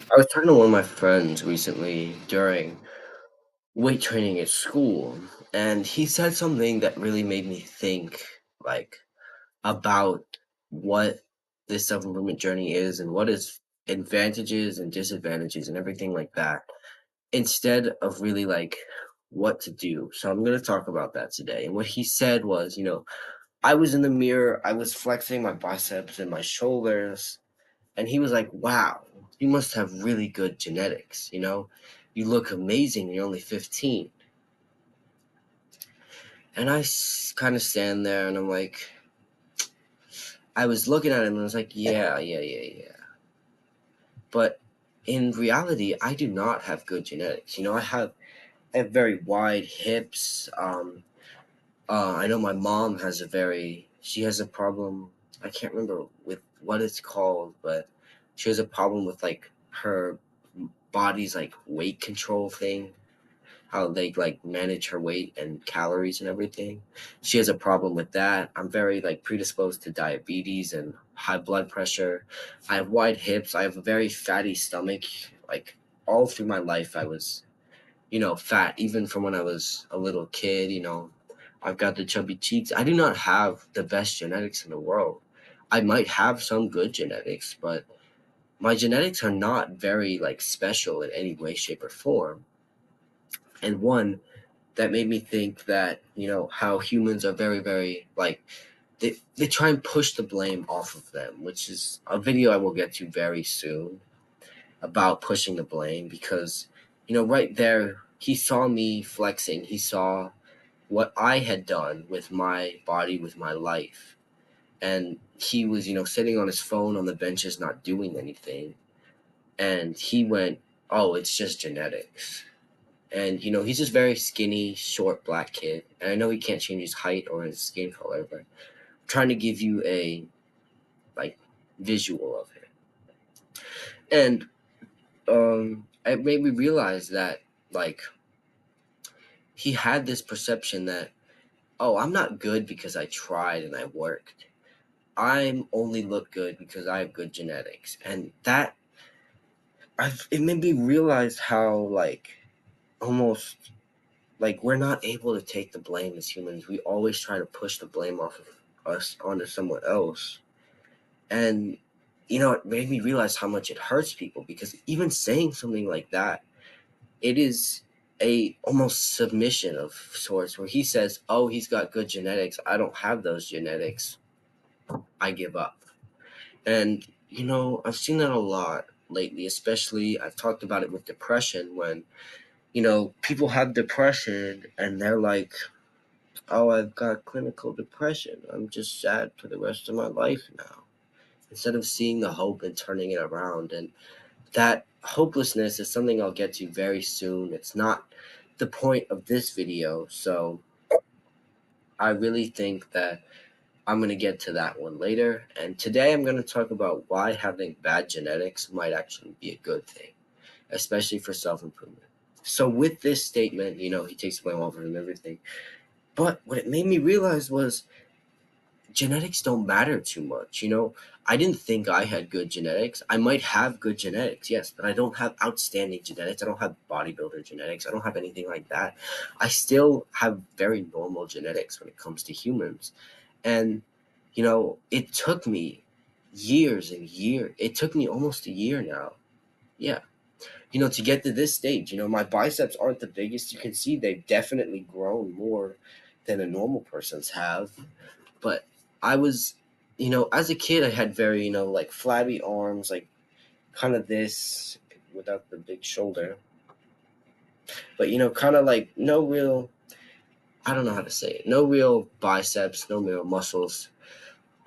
I was talking to one of my friends recently during weight training at school, and he said something that really made me think, like, about what this self improvement journey is and what its advantages and disadvantages and everything like that, instead of really like what to do. So I'm going to talk about that today. And what he said was, I was in the mirror, I was flexing my biceps and my shoulders, and he was like, "Wow, you must have really good genetics, you know? You look amazing, you're only 15." And I kind of stand there and I'm like, I was looking at him and I was like, "Yeah, yeah, yeah, yeah." But in reality, I do not have good genetics. I have very wide hips. I know my mom has she has a problem. I can't remember with what it's called, but she has a problem with like her body's like weight control thing, how they like manage her weight and calories and everything. She has a problem with that. I'm very like predisposed to diabetes and high blood pressure. I have wide hips. I have a very fatty stomach. Like all through my life, I was, fat, even from when I was a little kid. I've got the chubby cheeks. I do not have the best genetics in the world. I might have some good genetics, but my genetics are not very like special in any way, shape, or form. And one that made me think that, how humans are very, very like they try and push the blame off of them, which is a video I will get to very soon about pushing the blame because, right there, he saw me flexing. He saw what I had done with my body, with my life. And he was, sitting on his phone on the benches, not doing anything. And he went, "Oh, it's just genetics." And, he's just very skinny, short, black kid. And I know he can't change his height or his skin color, but I'm trying to give you a, like, visual of it. And it made me realize that, like, he had this perception that, oh, I'm not good because I tried and I worked. I'm only look good because I have good genetics. And it made me realize how, like, almost like we're not able to take the blame as humans. We always try to push the blame off of us onto someone else. And it made me realize how much it hurts people because even saying something like that, it is a almost submission of sorts where he says, "Oh, he's got good genetics. I don't have those genetics. I give up." And I've seen that a lot lately, especially I've talked about it with depression when people have depression and they're like, "Oh, I've got clinical depression. I'm just sad for the rest of my life now." Instead of seeing the hope and turning it around. And that hopelessness is something I'll get to very soon. It's not the point of this video. So I really think that I'm going to get to that one later. And today I'm going to talk about why having bad genetics might actually be a good thing, especially for self improvement. So, with this statement, he takes blame off of him and everything. But what it made me realize was genetics don't matter too much. I didn't think I had good genetics. I might have good genetics, yes, but I don't have outstanding genetics. I don't have bodybuilder genetics. I don't have anything like that. I still have very normal genetics when it comes to humans. And, it took me years and years. It took me almost a year now. Yeah. To get to this stage, my biceps aren't the biggest. You can see they've definitely grown more than a normal person's have. But I was, as a kid, I had very, like flabby arms, like kind of this without the big shoulder. But, kind of like no real, I don't know how to say it, no real biceps, no real muscles.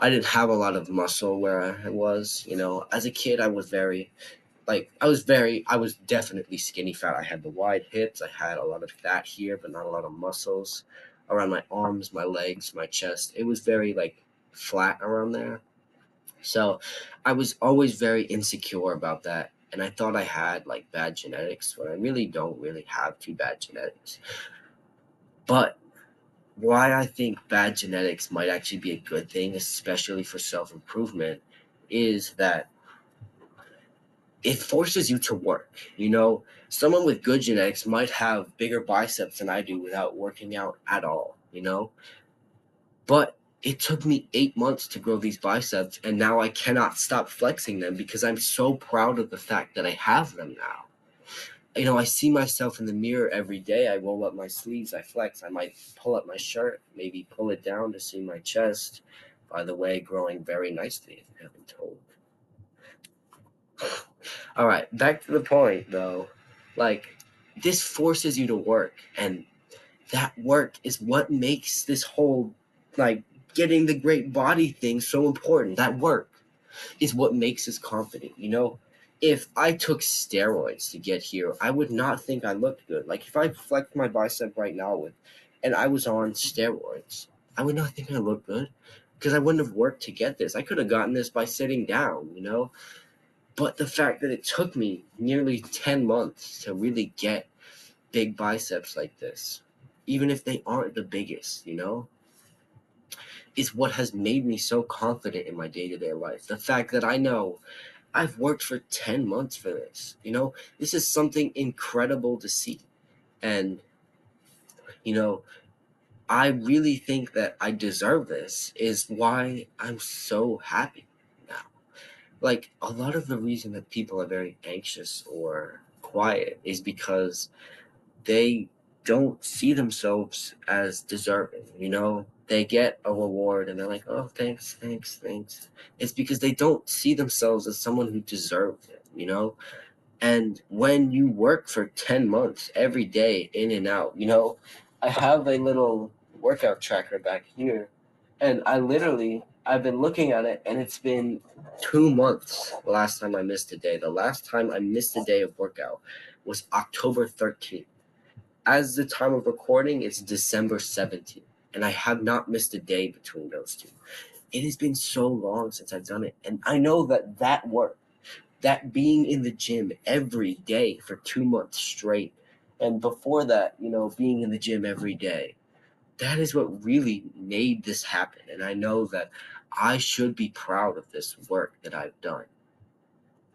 I didn't have a lot of muscle where I was, as a kid, I was definitely skinny fat. I had the wide hips. I had a lot of fat here, but not a lot of muscles around my arms, my legs, my chest. It was very like flat around there. So I was always very insecure about that. And I thought I had like bad genetics, but I really don't really have too bad genetics. But why I think bad genetics might actually be a good thing, especially for self improvement, is that it forces you to work. Someone with good genetics might have bigger biceps than I do without working out at all. But it took me 8 months to grow these biceps, and now I cannot stop flexing them because I'm so proud of the fact that I have them now. I see myself in the mirror every day. I roll up my sleeves, I flex, I might pull up my shirt, maybe pull it down to see my chest. By the way, growing very nicely, if you haven't told. All right, back to the point though. Like, this forces you to work, and that work is what makes this whole, like, getting the great body thing so important. That work is what makes us confident. If I took steroids to get here, I would not think I looked good. Like, if I flexed my bicep right now and I was on steroids, I would not think I looked good because I wouldn't have worked to get this. I could have gotten this by sitting down. But the fact that it took me nearly 10 months to really get big biceps like this, even if they aren't the biggest, is what has made me so confident in my day-to-day life. The fact that I know I've worked for 10 months for this. This is something incredible to see. And, you know, I really think that I deserve this, is why I'm so happy now. Like, a lot of the reason that people are very anxious or quiet is because they don't see themselves as deserving. They get a reward and they're like, oh, thanks, thanks, thanks. It's because they don't see themselves as someone who deserves it. And when you work for 10 months every day in and out, I have a little workout tracker back here. And I've been looking at it, and it's been 2 months the last time I missed a day. The last time I missed a day of workout was October 13th. As the time of recording, it's December 17th. And I have not missed a day between those two. It has been so long since I've done it. And I know that work, that being in the gym every day for 2 months straight, and before that, being in the gym every day, that is what really made this happen. And I know that I should be proud of this work that I've done.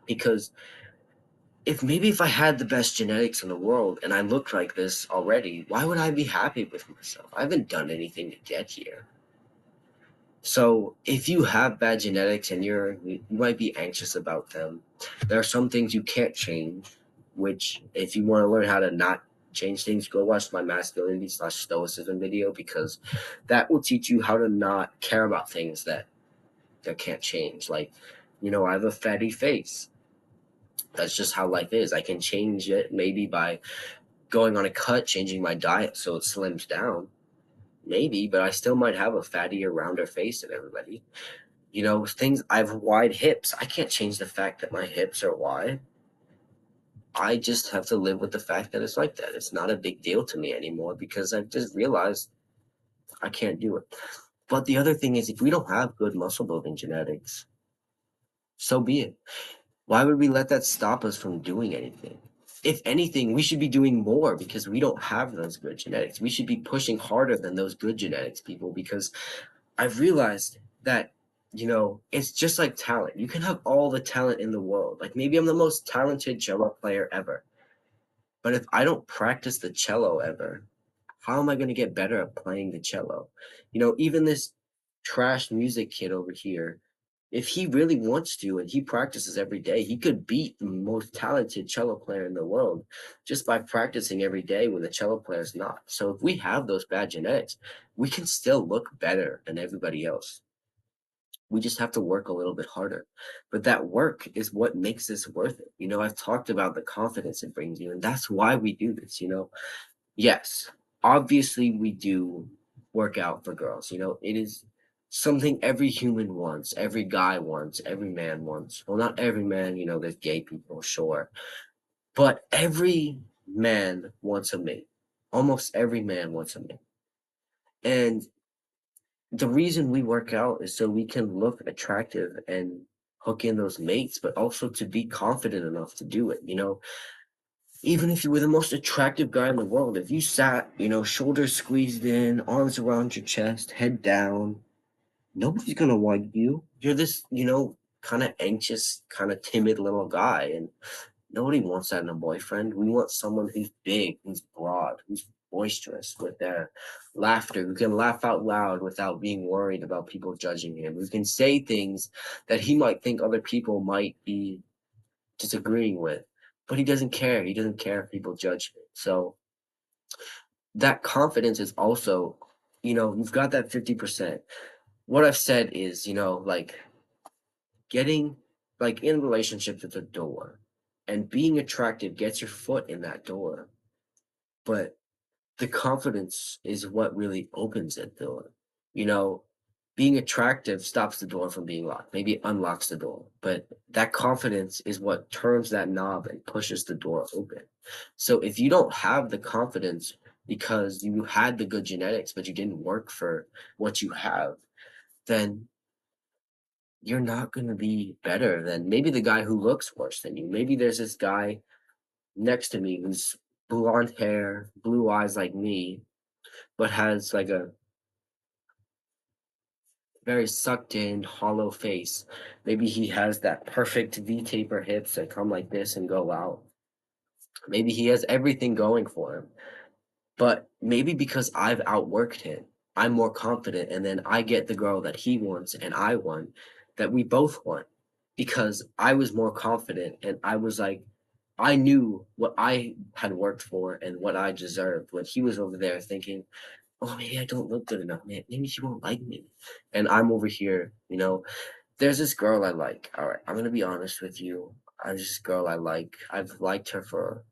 Because if I had the best genetics in the world and I looked like this already, why would I be happy with myself? I haven't done anything to get here. So if you have bad genetics and you might be anxious about them, there are some things you can't change, which if you want to learn how to not change things, go watch my masculinity/stoicism video, because that will teach you how to not care about things that can't change. Like, I have a fatty face. That's just how life is. I can change it maybe by going on a cut, changing my diet so it slims down. Maybe, but I still might have a fattier, rounder face than everybody. Things, I have wide hips. I can't change the fact that my hips are wide. I just have to live with the fact that it's like that. It's not a big deal to me anymore because I've just realized I can't do it. But the other thing is, if we don't have good muscle building genetics, so be it. Why would we let that stop us from doing anything? If anything, we should be doing more because we don't have those good genetics. We should be pushing harder than those good genetics people, because I've realized that, it's just like talent. You can have all the talent in the world. Like, maybe I'm the most talented cello player ever. But if I don't practice the cello ever, how am I going to get better at playing the cello? Even this trash music kid over here, if he really wants to and he practices every day, he could beat the most talented cello player in the world just by practicing every day when the cello player is not. So if we have those bad genetics, we can still look better than everybody else. We just have to work a little bit harder. But that work is what makes this worth it. I've talked about the confidence it brings you, and that's why we do this. Yes, obviously we do work out for girls. It is something every human wants, every guy wants, every man wants. Well, not every man, there's gay people, sure. But every man wants a mate. Almost every man wants a mate. And the reason we work out is so we can look attractive and hook in those mates, but also to be confident enough to do it. Even if you were the most attractive guy in the world, if you sat, shoulders squeezed in, arms around your chest, head down, nobody's gonna want you. You're this, kind of anxious, kind of timid little guy. And nobody wants that in a boyfriend. We want someone who's big, who's broad, who's boisterous with their laughter, who can laugh out loud without being worried about people judging him, who can say things that he might think other people might be disagreeing with, but he doesn't care. He doesn't care if people judge him. So that confidence is also, you've got that 50%. What I've said is, like getting like in relationships with a door and being attractive gets your foot in that door. But the confidence is what really opens that door. You know, being attractive stops the door from being locked. Maybe it unlocks the door, but that confidence is what turns that knob and pushes the door open. So if you don't have the confidence because you had the good genetics, but you didn't work for what you have, then you're not going to be better than maybe the guy who looks worse than you. Maybe there's this guy next to me who's blonde hair, blue eyes like me, but has like a very sucked in, hollow face. Maybe he has that perfect V taper hips that come like this and go out. Maybe he has everything going for him. But maybe because I've outworked him, I'm more confident, and then I get the girl that he wants and I want, that we both want. Because I was more confident and I was like, I knew what I had worked for and what I deserved when he was over there thinking, oh, maybe I don't look good enough, man. Maybe she won't like me. And I'm over here, there's this girl I like. All right, I'm gonna be honest with you. There's this girl I like. I've liked her for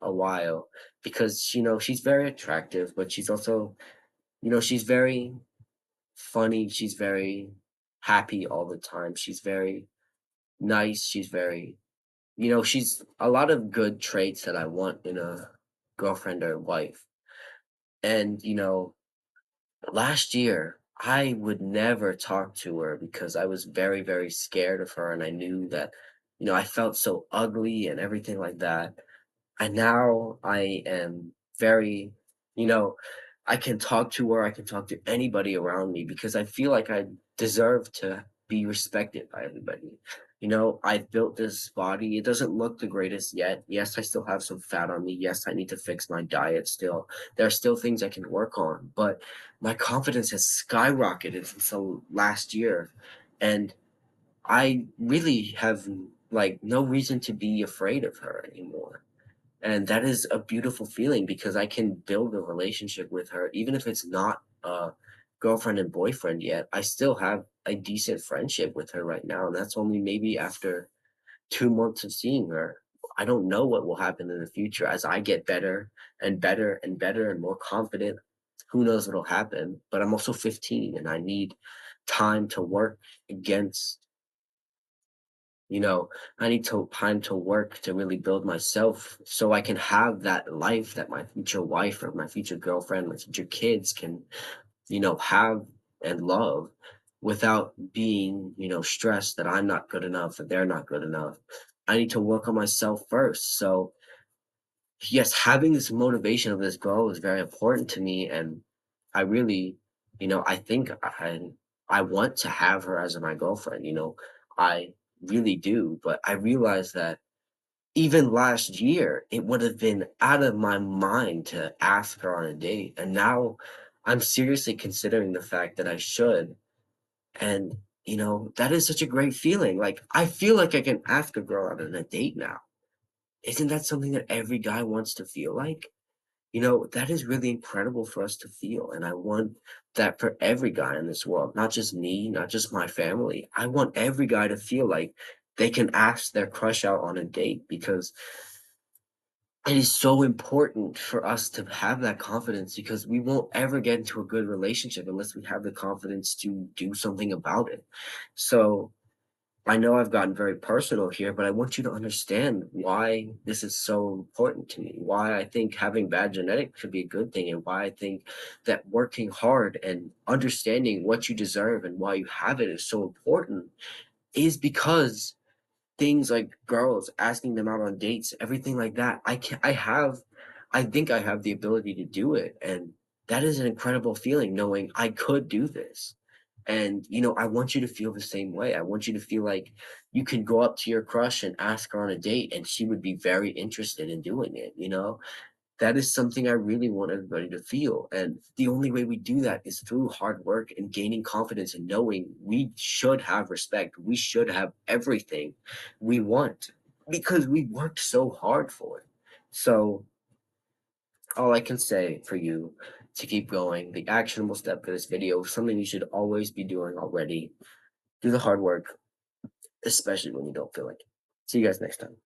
a while because she's very attractive, but she's also she's very funny. She's very happy all the time. She's very nice. She's very she's a lot of good traits that I want in a girlfriend or wife. And last year, I would never talk to her because I was very, very scared of her, and I knew that, I felt so ugly and everything like that. And now I am very, you know, I can talk to her, I can talk to anybody around me because I feel like I deserve to be respected by everybody. I've built this body. It doesn't look the greatest yet. Yes, I still have some fat on me. Yes, I need to fix my diet still. There are still things I can work on, but my confidence has skyrocketed since the last year. And I really have like no reason to be afraid of her anymore. And that is a beautiful feeling because I can build a relationship with her, even if it's not a girlfriend and boyfriend yet. I still have a decent friendship with her right now. And that's only maybe after 2 months of seeing her. I don't know what will happen in the future as I get better and better and better and more confident. Who knows what'll happen? But I'm also 15 and I need time to work against you know, I need time to work to really build myself so I can have that life that my future wife or my future girlfriend, my future kids can, have and love without being, stressed that I'm not good enough, that they're not good enough. I need to work on myself first. So, yes, having this motivation of this goal is very important to me. And I really, I think I want to have her as my girlfriend, I really do. But I realized that even last year, it would have been out of my mind to ask her on a date. And now I'm seriously considering the fact that I should. And, that is such a great feeling. Like, I feel like I can ask a girl out on a date now. Isn't that something that every guy wants to feel like? That is really incredible for us to feel. And I want that for every guy in this world, not just me, not just my family. I want every guy to feel like they can ask their crush out on a date because it is so important for us to have that confidence because we won't ever get into a good relationship unless we have the confidence to do something about it. So, I know I've gotten very personal here, but I want you to understand why this is so important to me, why I think having bad genetics could be a good thing, and why I think that working hard and understanding what you deserve and why you have it is so important is because things like girls asking them out on dates, everything like that, I think I have the ability to do it. And that is an incredible feeling knowing I could do this. And, I want you to feel the same way. I want you to feel like you can go up to your crush and ask her on a date, and she would be very interested in doing it? That is something I really want everybody to feel. And the only way we do that is through hard work and gaining confidence and knowing we should have respect. We should have everything we want because we worked so hard for it. So, all I can say for you to keep going, the actionable step for this video, something you should always be doing already. Do the hard work, especially when you don't feel like it. See you guys next time.